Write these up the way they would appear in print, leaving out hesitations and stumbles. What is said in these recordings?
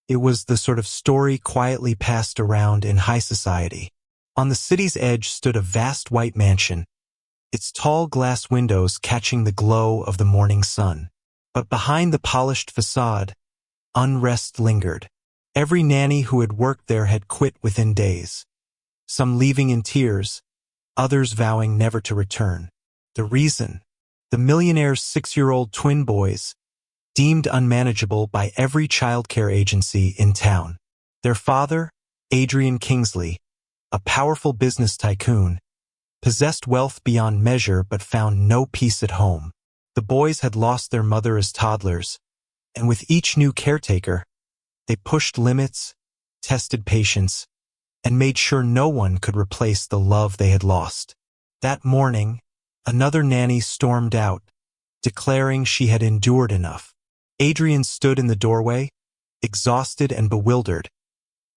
It was the sort of story quietly passed around in high society. On the city's edge stood a vast white mansion, its tall glass windows catching the glow of the morning sun. But behind the polished facade, unrest lingered. Every nanny who had worked there had quit within days, some leaving in tears, others vowing never to return. The reason? The millionaire's 6-year-old twin boys, deemed unmanageable by every childcare agency in town. Their father, Adrian Kingsley, a powerful business tycoon, possessed wealth beyond measure but found no peace at home. The boys had lost their mother as toddlers, and with each new caretaker, they pushed limits, tested patience, and made sure no one could replace the love they had lost. That morning, another nanny stormed out, declaring she had endured enough. Adrian stood in the doorway, exhausted and bewildered,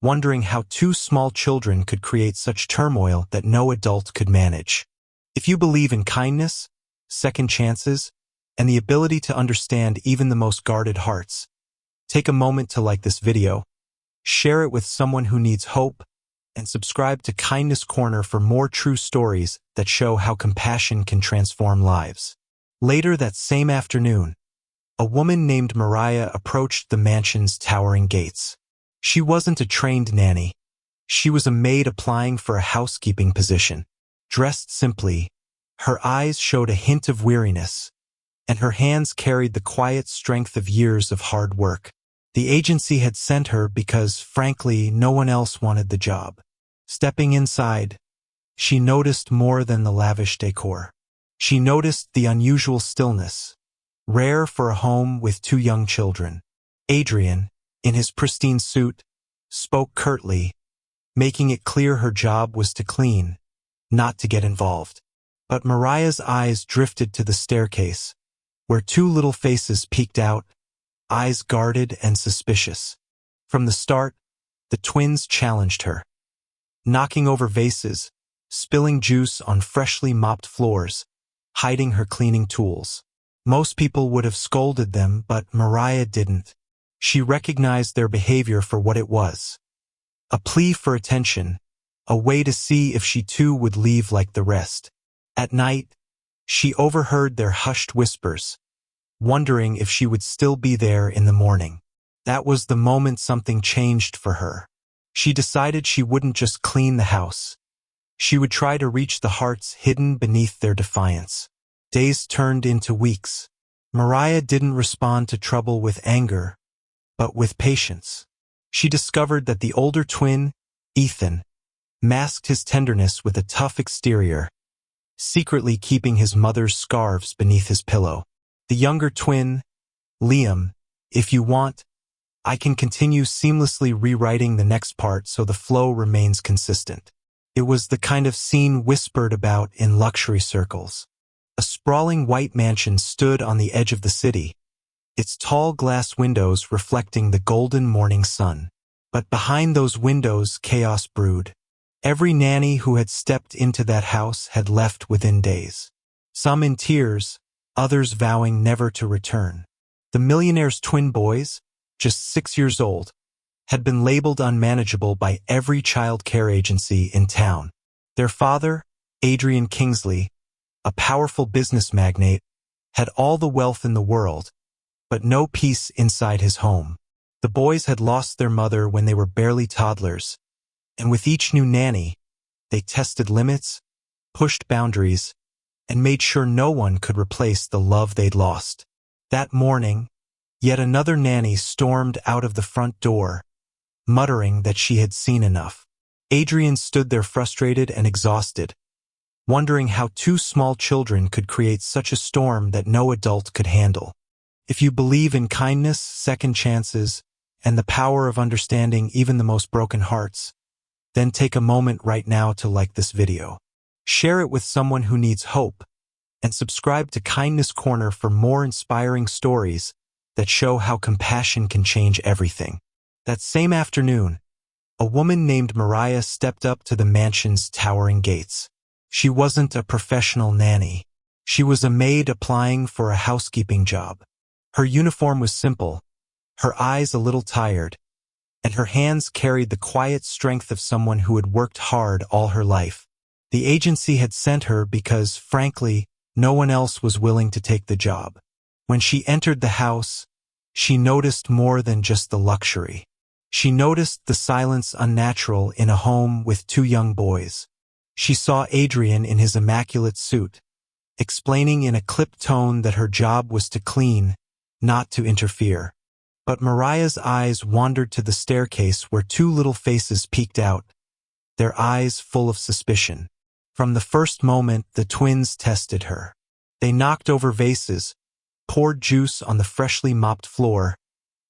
wondering how 2 small children could create such turmoil that no adult could manage. If you believe in kindness, second chances, and the ability to understand even the most guarded hearts, take a moment to like this video, share it with someone who needs hope, and subscribe to Kindness Corner for more true stories that show how compassion can transform lives. Later that same afternoon, a woman named Mariah approached the mansion's towering gates. She wasn't a trained nanny. She was a maid applying for a housekeeping position. Dressed simply, her eyes showed a hint of weariness, and her hands carried the quiet strength of years of hard work. The agency had sent her because, frankly, no one else wanted the job. Stepping inside, she noticed more than the lavish decor. She noticed the unusual stillness, rare for a home with 2 young children. Adrian, in his pristine suit, spoke curtly, making it clear her job was to clean, not to get involved. But Mariah's eyes drifted to the staircase, where 2 little faces peeked out, eyes guarded and suspicious. From the start, the twins challenged her, knocking over vases, spilling juice on freshly mopped floors, hiding her cleaning tools. Most people would have scolded them, but Mariah didn't. She recognized their behavior for what it was. A plea for attention, a way to see if she too would leave like the rest. At night, she overheard their hushed whispers, wondering if she would still be there in the morning. That was the moment something changed for her. She decided she wouldn't just clean the house. She would try to reach the hearts hidden beneath their defiance. Days turned into weeks. Mariah didn't respond to trouble with anger, but with patience. She discovered that the older twin, Ethan, masked his tenderness with a tough exterior, secretly keeping his mother's scarves beneath his pillow. The younger twin, Liam, if you want, I can continue seamlessly rewriting the next part so the flow remains consistent. It was the kind of scene whispered about in luxury circles. A sprawling white mansion stood on the edge of the city, its tall glass windows reflecting the golden morning sun. But behind those windows, chaos brewed. Every nanny who had stepped into that house had left within days. Some in tears, others vowing never to return. The millionaire's twin boys, just 6 years old, had been labeled unmanageable by every child care agency in town. Their father, Adrian Kingsley, a powerful business magnate, had all the wealth in the world, but no peace inside his home. The boys had lost their mother when they were barely toddlers, and with each new nanny, they tested limits, pushed boundaries, and made sure no one could replace the love they'd lost. That morning, yet another nanny stormed out of the front door, muttering that she had seen enough. Adrian stood there frustrated and exhausted, wondering how 2 small children could create such a storm that no adult could handle. If you believe in kindness, second chances, and the power of understanding even the most broken hearts, then take a moment right now to like this video. Share it with someone who needs hope, and subscribe to Kindness Corner for more inspiring stories that show how compassion can change everything. That same afternoon, a woman named Mariah stepped up to the mansion's towering gates. She wasn't a professional nanny. She was a maid applying for a housekeeping job. Her uniform was simple, her eyes a little tired, and her hands carried the quiet strength of someone who had worked hard all her life. The agency had sent her because, frankly, no one else was willing to take the job. When she entered the house, she noticed more than just the luxury. She noticed the silence unnatural in a home with two young boys. She saw Adrian in his immaculate suit, explaining in a clipped tone that her job was to clean, not to interfere. But Mariah's eyes wandered to the staircase where two little faces peeked out, their eyes full of suspicion. From the first moment, the twins tested her. They knocked over vases, poured juice on the freshly mopped floor,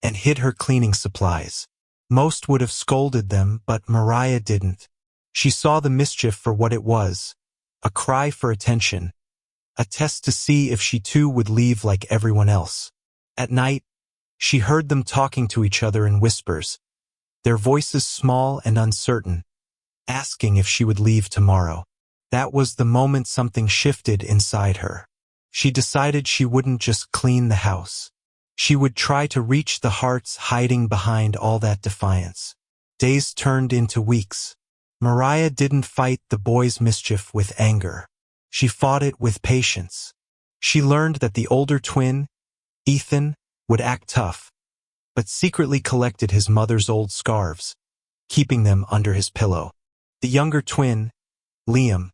and hid her cleaning supplies. Most would have scolded them, but Mariah didn't. She saw the mischief for what it was, a cry for attention, a test to see if she too would leave like everyone else. At night, she heard them talking to each other in whispers, their voices small and uncertain, asking if she would leave tomorrow. That was the moment something shifted inside her. She decided she wouldn't just clean the house. She would try to reach the hearts hiding behind all that defiance. Days turned into weeks. Mariah didn't fight the boys' mischief with anger. She fought it with patience. She learned that the older twin, Ethan, would act tough, but secretly collected his mother's old scarves, keeping them under his pillow. The younger twin, Liam,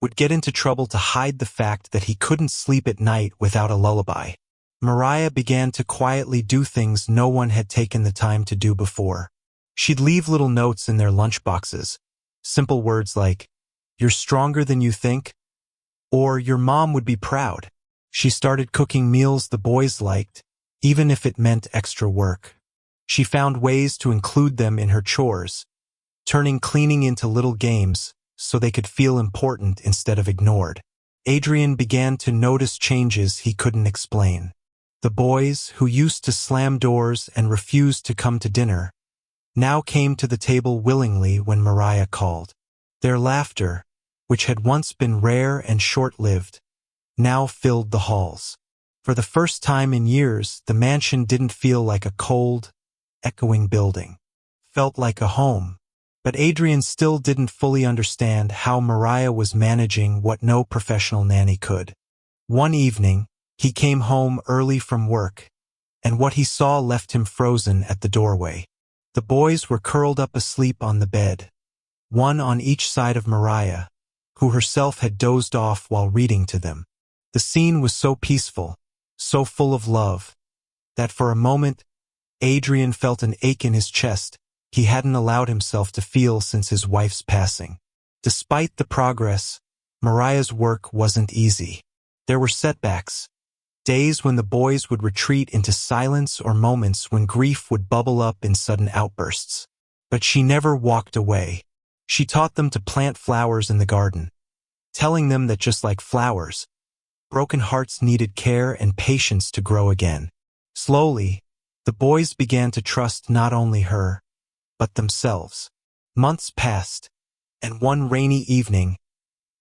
would get into trouble to hide the fact that he couldn't sleep at night without a lullaby. Mariah began to quietly do things no one had taken the time to do before. She'd leave little notes in their lunchboxes, simple words like, "You're stronger than you think," or "Your mom would be proud." She started cooking meals the boys liked, even if it meant extra work. She found ways to include them in her chores, turning cleaning into little games so they could feel important instead of ignored. Adrian began to notice changes he couldn't explain. The boys, who used to slam doors and refused to come to dinner, now came to the table willingly when Mariah called. Their laughter, which had once been rare and short-lived, now filled the halls. For the first time in years, the mansion didn't feel like a cold, echoing building. It felt like a home. But Adrian still didn't fully understand how Mariah was managing what no professional nanny could. One evening, he came home early from work, and what he saw left him frozen at the doorway. The boys were curled up asleep on the bed, one on each side of Mariah, who herself had dozed off while reading to them. The scene was so peaceful, so full of love, that for a moment, Adrian felt an ache in his chest he hadn't allowed himself to feel since his wife's passing. Despite the progress, Mariah's work wasn't easy. There were setbacks, days when the boys would retreat into silence or moments when grief would bubble up in sudden outbursts. But she never walked away. She taught them to plant flowers in the garden, telling them that just like flowers, broken hearts needed care and patience to grow again. Slowly, the boys began to trust not only her, but themselves. Months passed, and one rainy evening,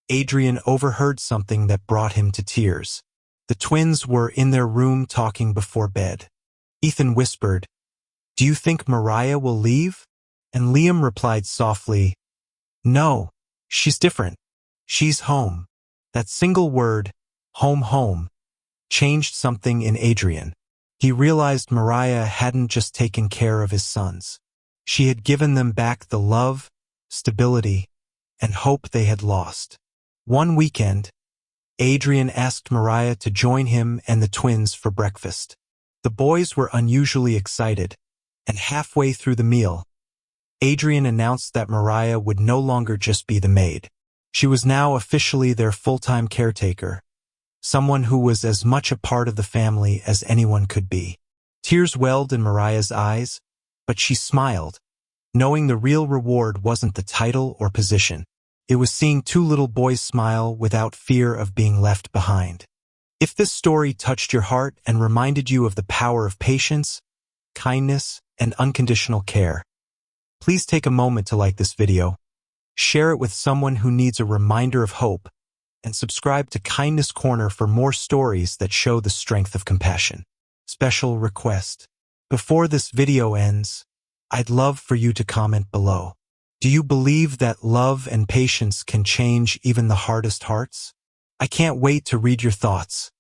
Adrian overheard something that brought him to tears. The twins were in their room talking before bed. Ethan whispered, "Do you think Mariah will leave?" And Liam replied softly, "No, she's different. She's home." That single word, home, changed something in Adrian. He realized Mariah hadn't just taken care of his sons. She had given them back the love, stability, and hope they had lost. One weekend, Adrian asked Mariah to join him and the twins for breakfast. The boys were unusually excited, and halfway through the meal, Adrian announced that Mariah would no longer just be the maid. She was now officially their full-time caretaker, someone who was as much a part of the family as anyone could be. Tears welled in Mariah's eyes, but she smiled, knowing the real reward wasn't the title or position. It was seeing two little boys smile without fear of being left behind. If this story touched your heart and reminded you of the power of patience, kindness, and unconditional care, please take a moment to like this video, share it with someone who needs a reminder of hope, and subscribe to Kindness Corner for more stories that show the strength of compassion. Special request. Before this video ends, I'd love for you to comment below. Do you believe that love and patience can change even the hardest hearts? I can't wait to read your thoughts.